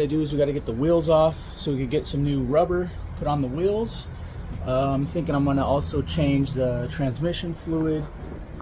What I do is we got to get the wheels off so we can get some new rubber put on the wheels. I'm thinking I'm going to also change the transmission fluid,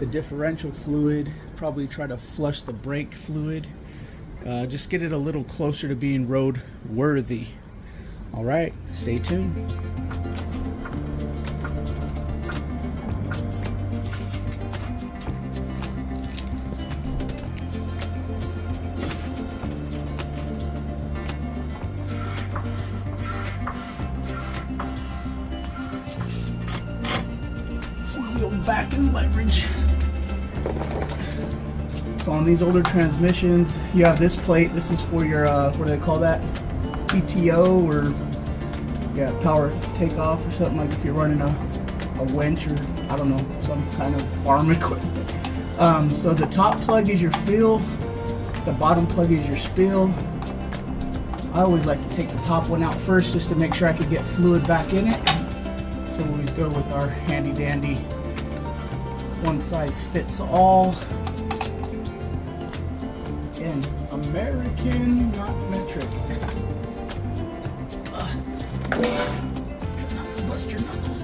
the differential fluid, probably try to flush the brake fluid, just get it a little closer to being road worthy. All right, stay tuned. Wheel back is leverage. So on these older transmissions, you have this plate. This is for your what do they call that? PTO, or yeah, power takeoff or something, like if you're running a winch or I don't know, some kind of farm equipment. So the top plug is your fill, the bottom plug is your spill. I always like to take the top one out first just to make sure I can get fluid back in it. So we always go with our handy dandy one size fits all. In American, not metric. Not to bust your knuckles.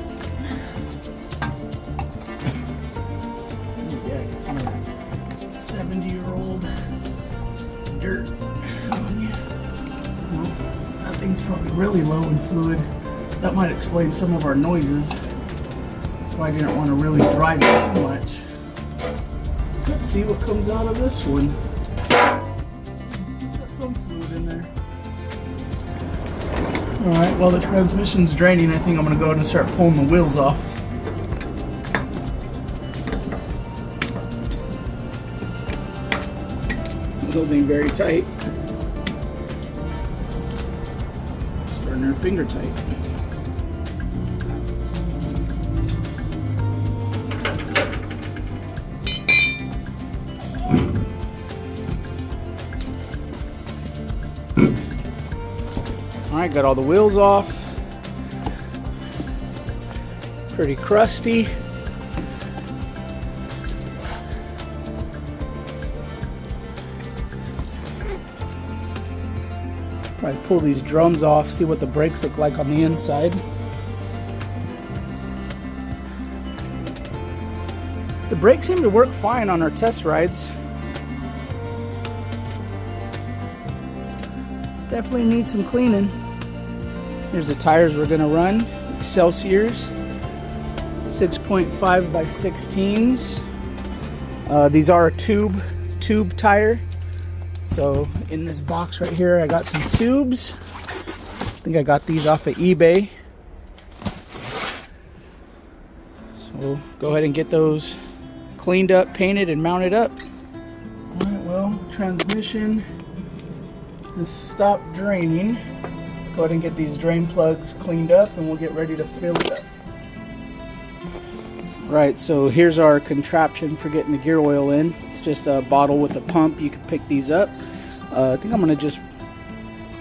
Yeah, get some 70-year-old dirt on you. Well, that thing's probably really low in fluid. That might explain some of our noises. That's why I didn't want to really drive it too much. Let's see what comes out of this one. Got some fluid in there. Alright, while the transmission's draining, I think I'm going to go ahead and start pulling the wheels off. Those ain't very tight. Or they're finger tight. Alright, got all the wheels off. Pretty crusty. Probably pull these drums off, see what the brakes look like on the inside. The brakes seem to work fine on our test rides. Definitely need some cleaning. Here's the tires we're gonna run. Excelsiors 6.5 by 16s. These are a tube tire. So in this box right here, I got some tubes. I think I got these off of eBay. So we'll go ahead and get those cleaned up, painted, and mounted up. All right, well, transmission has stopped draining. Go ahead and get these drain plugs cleaned up and we'll get ready to fill it up. Right, so here's our contraption for getting the gear oil in. It's just a bottle with a pump. You can pick these up. I think I'm gonna just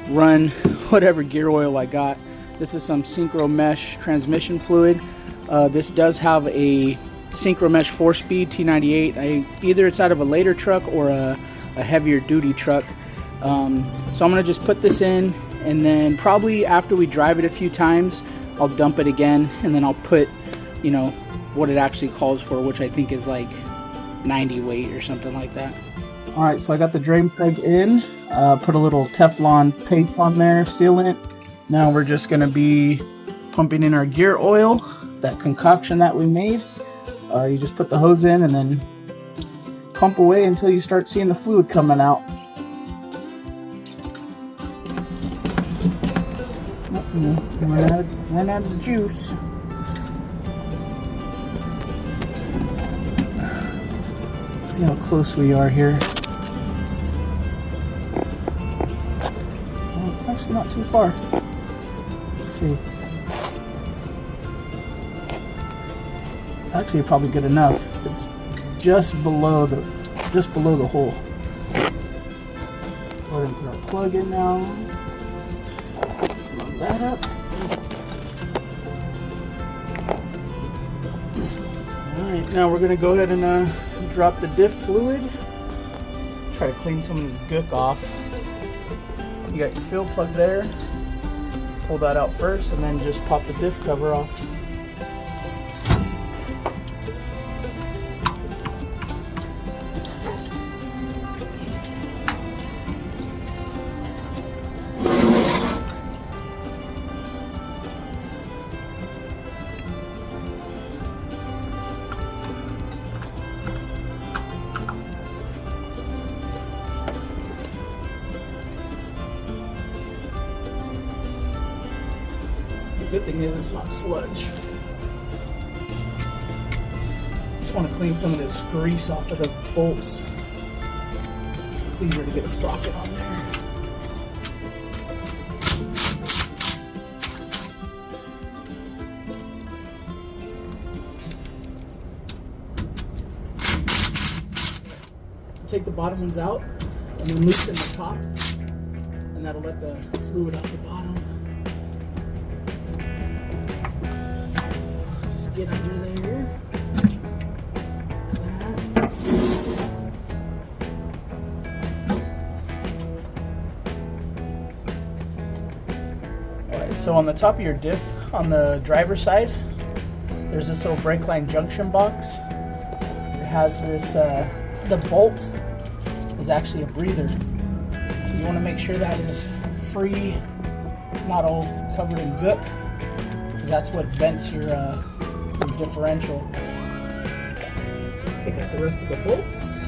run whatever gear oil I got. This is some Synchro Mesh transmission fluid. This does have a Synchro Mesh 4-speed T98. Either it's out of a later truck or a heavier duty truck. So I'm gonna just put this in, and then probably after we drive it a few times, I'll dump it again, and then I'll put, you know, what it actually calls for, which I think is like 90 weight or something like that. All right, so I got the drain plug in, put a little Teflon paste on there, sealant. Now we're just gonna be pumping in our gear oil, that concoction that we made. You just put the hose in and then pump away until you start seeing the fluid coming out. Run out of the juice. Let's see how close we are here. Oh, actually not too far. Let's see. It's actually probably good enough. It's just below the hole. Go ahead and put our plug in now. Snug that up. Alright, now we're going to go ahead and drop the diff fluid. Try to clean some of this gook off. You got your fill plug there. Pull that out first and then just pop the diff cover off. The good thing is it's not sludge. Just want to clean some of this grease off of the bolts. It's easier to get a socket on there. So take the bottom ones out and then loosen the top, and that'll let the fluid out the bottom. Get under there. Alright, so on the top of your diff, on the driver's side, there's this little brake line junction box. It has this, the bolt is actually a breather. So you want to make sure that is free, not all covered in gook, because that's what vents your differential. Take out the rest of the bolts.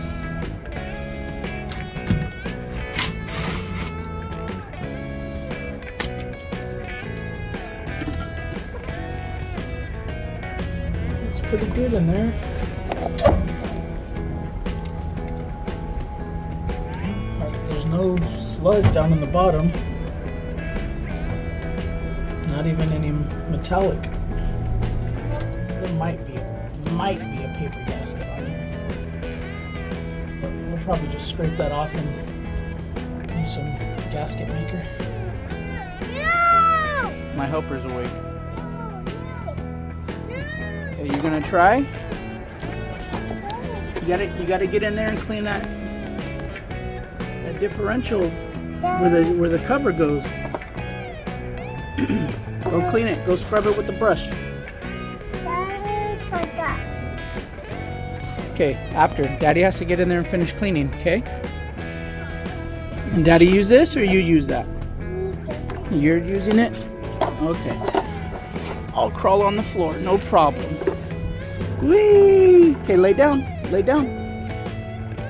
Looks pretty good in there. There's no sludge down in the bottom. Not even any metallic. Might be a paper gasket on here, but we'll probably just scrape that off and use some gasket maker. No! My helper's awake. Are you gonna try? You gotta get in there and clean that differential where the cover goes. Go clean it. Go scrub it with the brush. Okay, after. Daddy has to get in there and finish cleaning, okay? And Daddy use this or you use that? You're using it? Okay. I'll crawl on the floor, no problem. Whee! Okay, lay down. Lay down.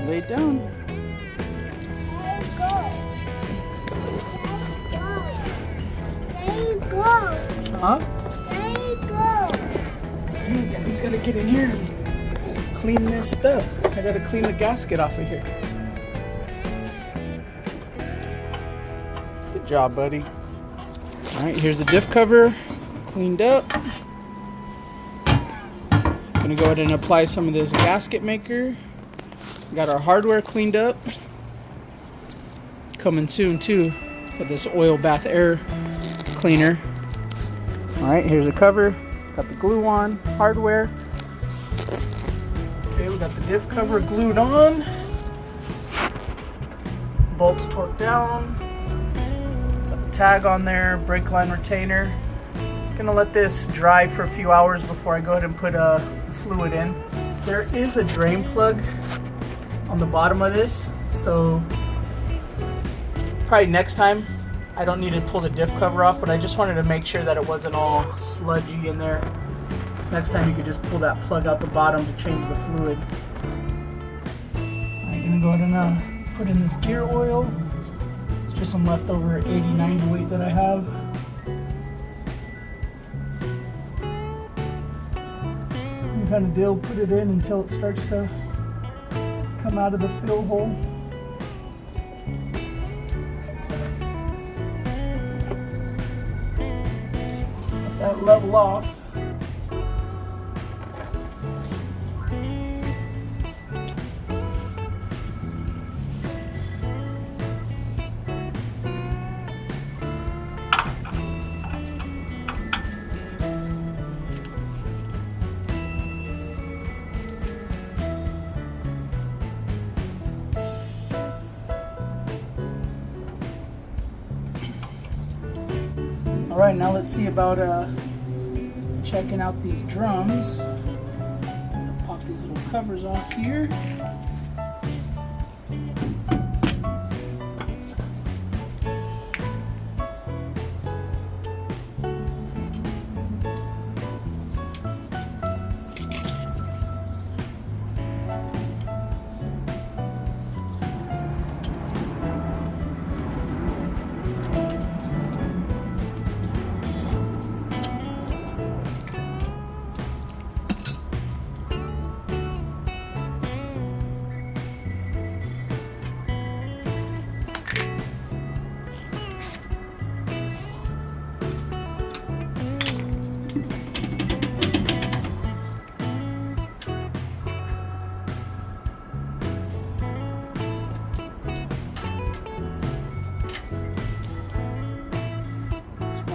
Lay down. There you go. Huh? There you go. Hey, Daddy's gotta get in here and clean this stuff. I gotta clean the gasket off of here. Good job, buddy. Alright, here's the diff cover cleaned up. Gonna go ahead and apply some of this gasket maker. Got our hardware cleaned up. Coming soon too with this oil bath air cleaner. Alright, here's the cover. Got the glue on, hardware. Okay, we got the diff cover glued on. Bolts torqued down. Got the tag on there, brake line retainer. Gonna let this dry for a few hours before I go ahead and put the fluid in. There is a drain plug on the bottom of this, so probably next time I don't need to pull the diff cover off, but I just wanted to make sure that it wasn't all sludgy in there. Next time you could just pull that plug out the bottom to change the fluid. I'm gonna go ahead and put in this gear oil. It's just some leftover 80-90 weight that I have. Same kind of deal, put it in until it starts to come out of the fill hole. Let that level off. Alright, now let's see about checking out these drums. Pop these little covers off here.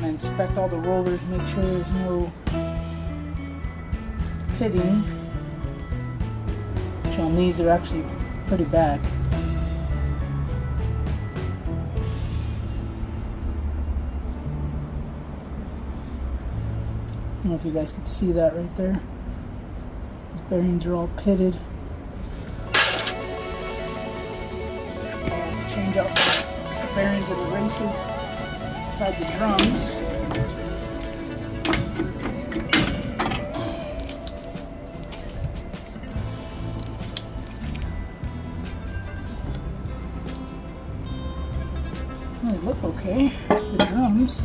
Inspect all the rollers, make sure there's no pitting, which on these they're actually pretty bad. I don't know if you guys can see that right there. These bearings are all pitted. I'll have to change out the bearings of the races inside the drums. They look okay, the drums.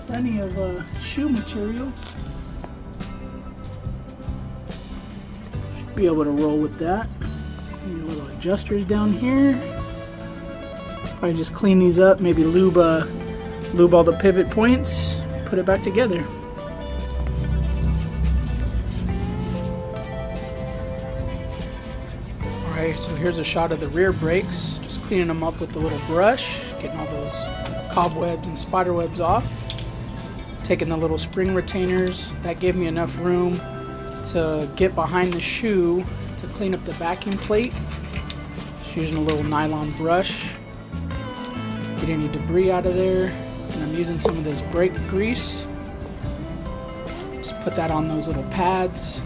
Plenty of shoe material. Should be able to roll with that. Little adjusters down here. Probably just clean these up, maybe lube all the pivot points, put it back together. Alright, so here's a shot of the rear brakes. Just cleaning them up with the little brush, getting all those cobwebs and spider webs off. Taking the little spring retainers, that gave me enough room to get behind the shoe to clean up the backing plate. Just using a little nylon brush, get any debris out of there, and I'm using some of this brake grease. Just put that on those little pads.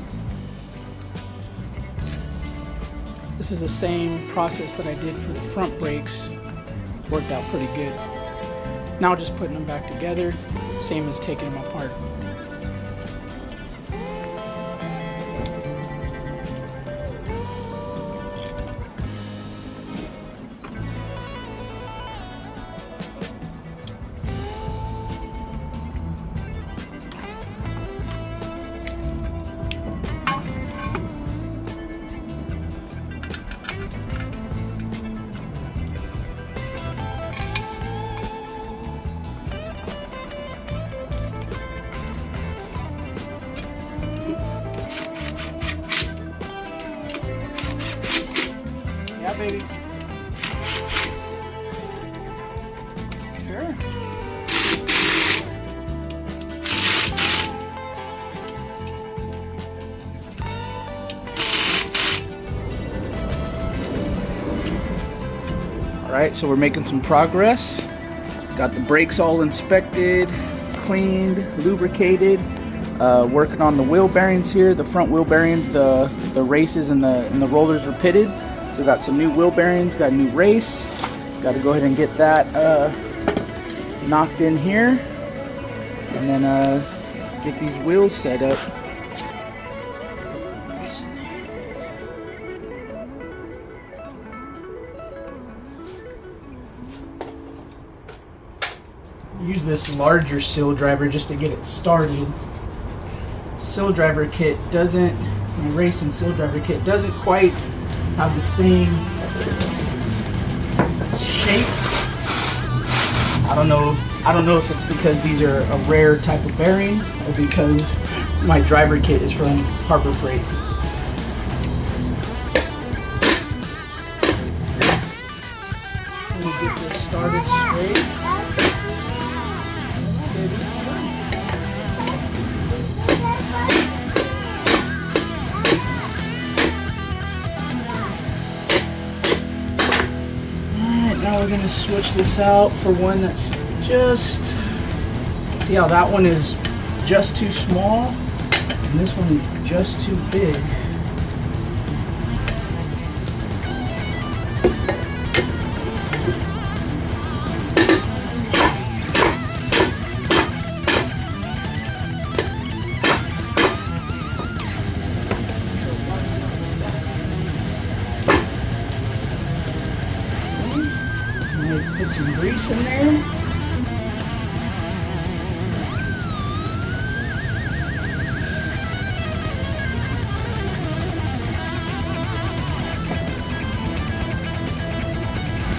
This is the same process that I did for the front brakes. Worked out pretty good. Now just putting them back together, same as taking them apart. Yeah, baby. Sure. Alright, so we're making some progress. Got the brakes all inspected, cleaned, lubricated. Working on the wheel bearings here. The front wheel bearings, the races and the rollers are pitted. So got some new wheel bearings, got a new race. Got to go ahead and get that knocked in here, and then get these wheels set up. Use this larger seal driver just to get it started. Seal driver kit doesn't, my racing seal driver kit doesn't quite have the same shape. I don't know if it's because these are a rare type of bearing or because my driver kit is from Harbor Freight. Let me get this started straight. Now we're gonna switch this out for one that's just, see how that one is just too small and this one is just too big. Put some grease in there.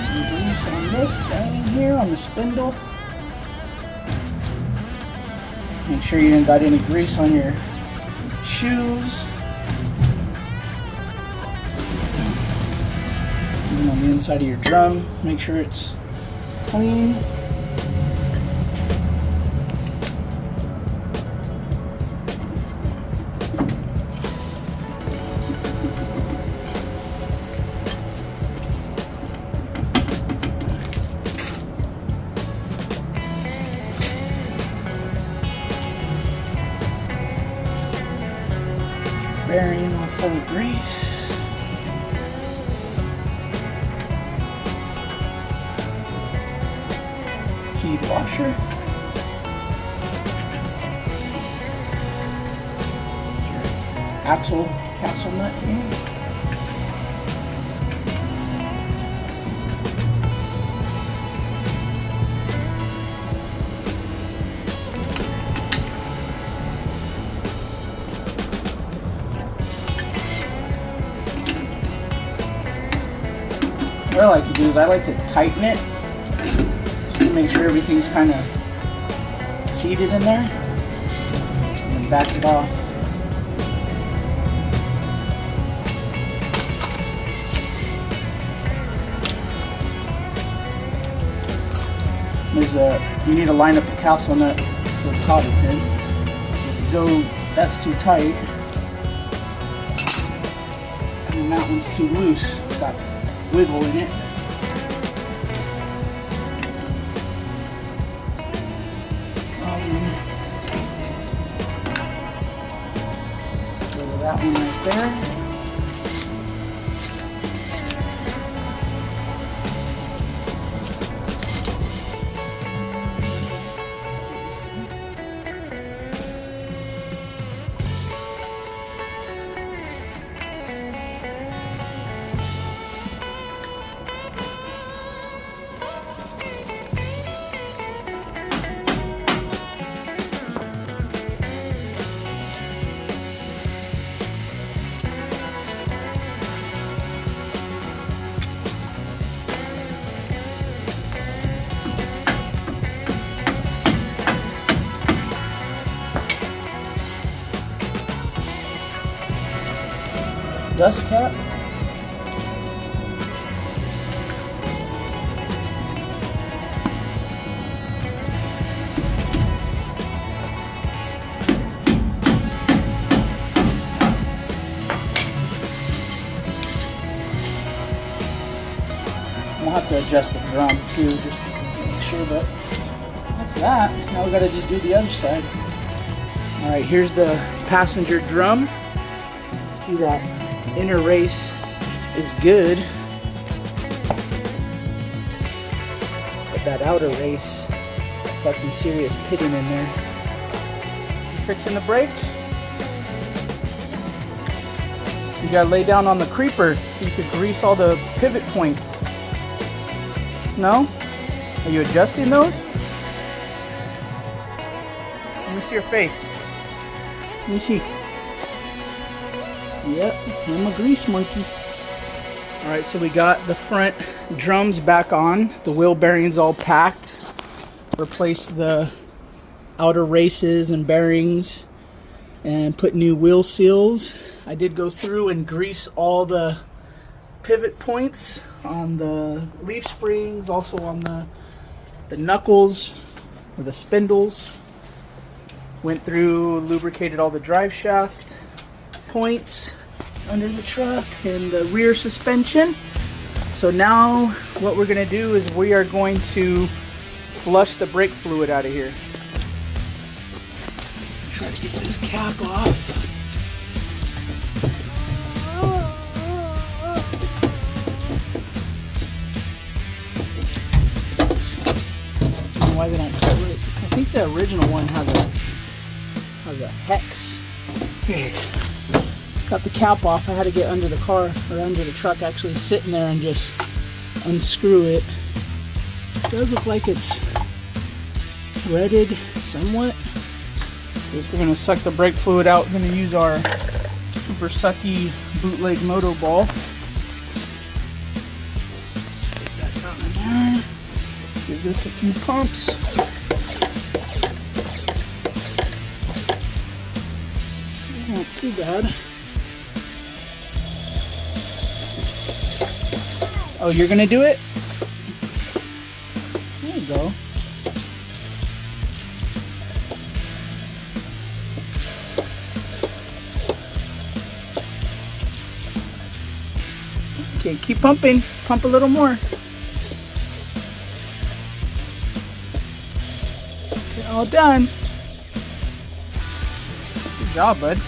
Some grease on this thing here on the spindle. Make sure you didn't got any grease on your shoes. And on the inside of your drum, make sure it's clean. Bearing all full of grease. Keyed washer. Axle castle nut here. What I like to do is I like to tighten it just to make sure everything's kind of seated in there, and then back it off. You need to line up the castle nut for the cotter pin. If you go, that's too tight, and that one's too loose. It's got wiggle in it. So that one right there. Dust cap. We'll have to adjust the drum too, just to make sure, but that's that. Now we gotta just do the other side. All right, here's the passenger drum. See that inner race is good, but that outer race got some serious pitting in there. Fixing the brakes. You gotta lay down on the creeper so you could grease all the pivot points. No? Are you adjusting those? Let me see your face. Let me see. Yep, I'm a grease monkey. Alright, so we got the front drums back on. The wheel bearings all packed. Replaced the outer races and bearings and put new wheel seals. I did go through and grease all the pivot points on the leaf springs, also on the knuckles or the spindles. Went through, lubricated all the drive shaft points under the truck and the rear suspension. So now what we're gonna do is we are going to flush the brake fluid out of here. Try to get this cap off. Why they don't cover it? I think the original one has a hex. Okay. Got the cap off. I had to get under the car or under the truck, actually sitting there and just unscrew it. It does look like it's threaded somewhat. We're gonna suck the brake fluid out. We're gonna use our super sucky bootleg moto ball. Stick that down in there. Give this a few pumps. Not too bad. Oh, you're gonna do it? There you go. Okay, keep pumping. Pump a little more. Okay, all done. Good job, bud.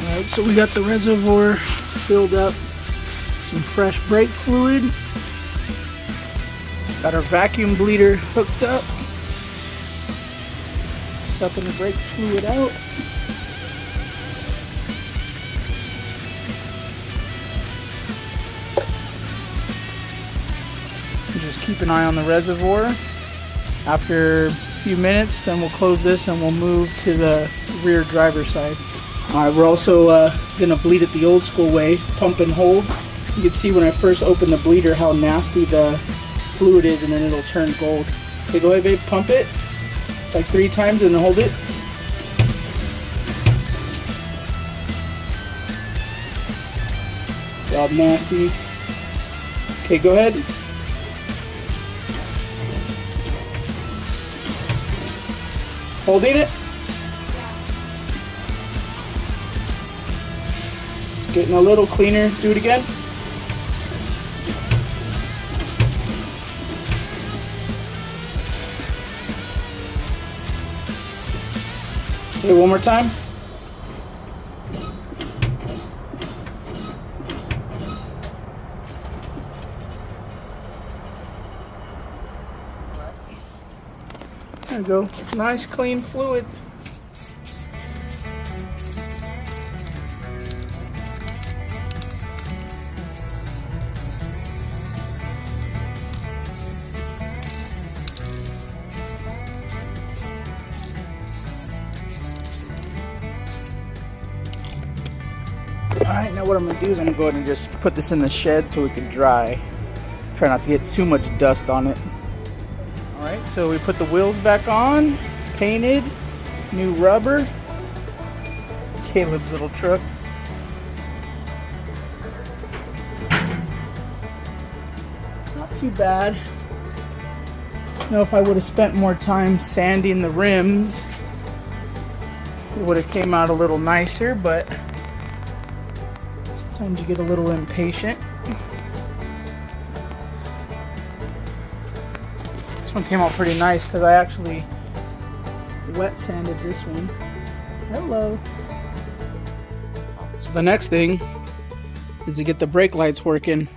Alright, so we got the reservoir filled up. Some fresh brake fluid. Got our vacuum bleeder hooked up. Sucking the brake fluid out. Just keep an eye on the reservoir. After a few minutes, then we'll close this and we'll move to the rear driver's side. Alright, we're also going to bleed it the old school way, pump and hold. You can see when I first open the bleeder how nasty the fluid is, and then it'll turn gold. Okay, go ahead, babe, pump it like 3 times and then hold it. See how nasty. Okay, go ahead. Holding it. Getting a little cleaner. Do it again. Okay, one more time. There we go. Nice clean fluid. Alright, now what I'm going to do is I'm going to go ahead and just put this in the shed so it can dry. Try not to get too much dust on it. Alright, so we put the wheels back on, painted, new rubber. Caleb's little truck. Not too bad. You know, if I would have spent more time sanding the rims, it would have came out a little nicer, but sometimes you get a little impatient. This one came out pretty nice because I actually wet sanded this one. Hello. So the next thing is to get the brake lights working,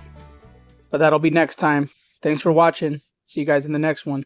but that'll be next time. Thanks for watching. See you guys in the next one.